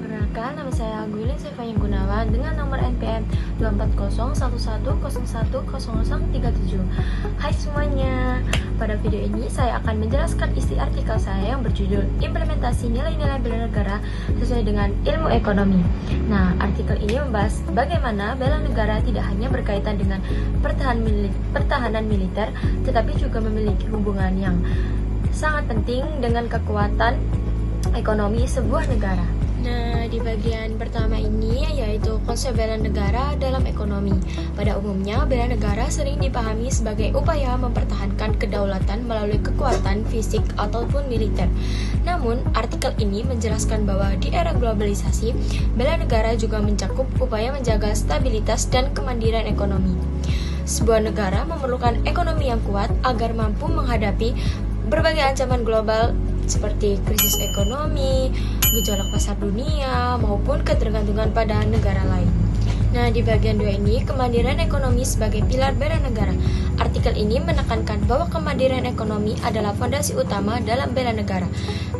Perkenalkan, nama saya Gwilin Sefanya Gunawan dengan nomor NPM 24011110037. Hai semuanya, pada video ini saya akan menjelaskan isi artikel saya yang berjudul Implementasi Nilai-Nilai Bela Negara sesuai dengan Ilmu Ekonomi. Nah, artikel ini membahas bagaimana bela negara tidak hanya berkaitan dengan pertahanan militer, tetapi juga memiliki hubungan yang sangat penting dengan kekuatan ekonomi sebuah negara. Nah, di bagian pertama ini yaitu konsep bela negara dalam ekonomi. Pada umumnya, bela negara sering dipahami sebagai upaya mempertahankan kedaulatan melalui kekuatan fisik ataupun militer. Namun, artikel ini menjelaskan bahwa di era globalisasi, bela negara juga mencakup upaya menjaga stabilitas dan kemandirian ekonomi. Sebuah negara memerlukan ekonomi yang kuat agar mampu menghadapi berbagai ancaman global seperti krisis ekonomi, gejolak pasar dunia, maupun ketergantungan pada negara lain. Nah, di bagian 2 ini, kemandirian ekonomi sebagai pilar bela negara. Artikel ini menekankan bahwa kemandirian ekonomi adalah fondasi utama dalam bela negara.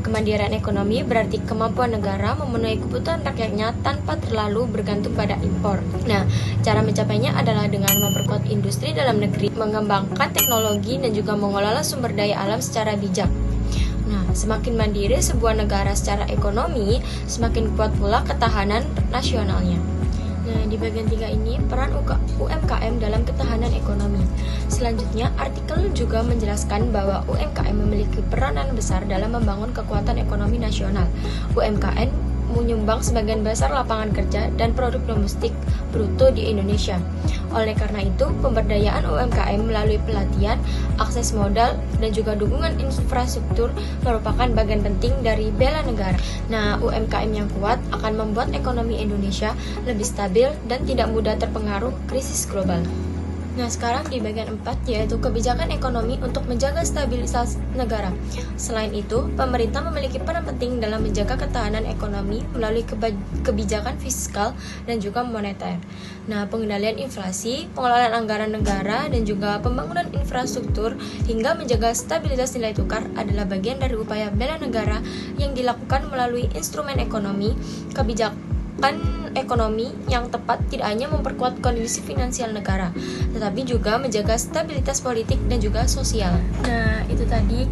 Kemandirian ekonomi berarti kemampuan negara memenuhi kebutuhan rakyatnya tanpa terlalu bergantung pada impor. Nah, cara mencapainya adalah dengan memperkuat industri dalam negeri, mengembangkan teknologi, dan juga mengelola sumber daya alam secara bijak. Nah, semakin mandiri sebuah negara secara ekonomi, semakin kuat pula ketahanan nasionalnya. Nah, di bagian 3 ini, peran UMKM dalam ketahanan ekonomi. Selanjutnya, artikel juga menjelaskan bahwa UMKM memiliki peranan besar dalam membangun kekuatan ekonomi nasional. UMKM menyumbang sebagian besar lapangan kerja dan produk domestik bruto di Indonesia. Oleh karena itu, pemberdayaan UMKM melalui pelatihan, akses modal, dan juga dukungan infrastruktur merupakan bagian penting dari bela negara. Nah, UMKM yang kuat akan membuat ekonomi Indonesia lebih stabil dan tidak mudah terpengaruh krisis global. Nah, sekarang di bagian 4 yaitu kebijakan ekonomi untuk menjaga stabilitas negara. Selain itu, pemerintah memiliki peran penting dalam menjaga ketahanan ekonomi melalui kebijakan fiskal dan juga moneter. Nah, pengendalian inflasi, pengelolaan anggaran negara, dan juga pembangunan infrastruktur hingga menjaga stabilitas nilai tukar adalah bagian dari upaya bela negara yang dilakukan melalui instrumen ekonomi. Kebijakan ekonomi yang tepat tidak hanya memperkuat kondisi finansial negara, tetapi juga menjaga stabilitas politik dan juga sosial. Nah, itu tadi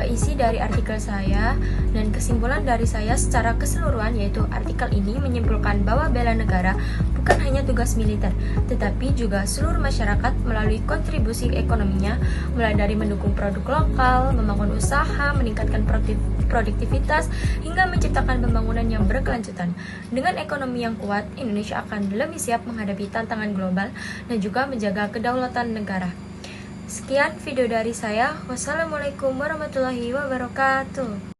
isi dari artikel saya, dan kesimpulan dari saya secara keseluruhan yaitu artikel ini menyimpulkan bahwa bela negara bukan hanya tugas militer, tetapi juga seluruh masyarakat melalui kontribusi ekonominya, mulai dari mendukung produk lokal, membangun usaha, meningkatkan produktivitas, hingga menciptakan pembangunan yang berkelanjutan. Dengan ekonomi yang kuat, Indonesia akan lebih siap menghadapi tantangan global dan juga menjaga kedaulatan negara. Sekian video dari saya. Wassalamualaikum warahmatullahi wabarakatuh.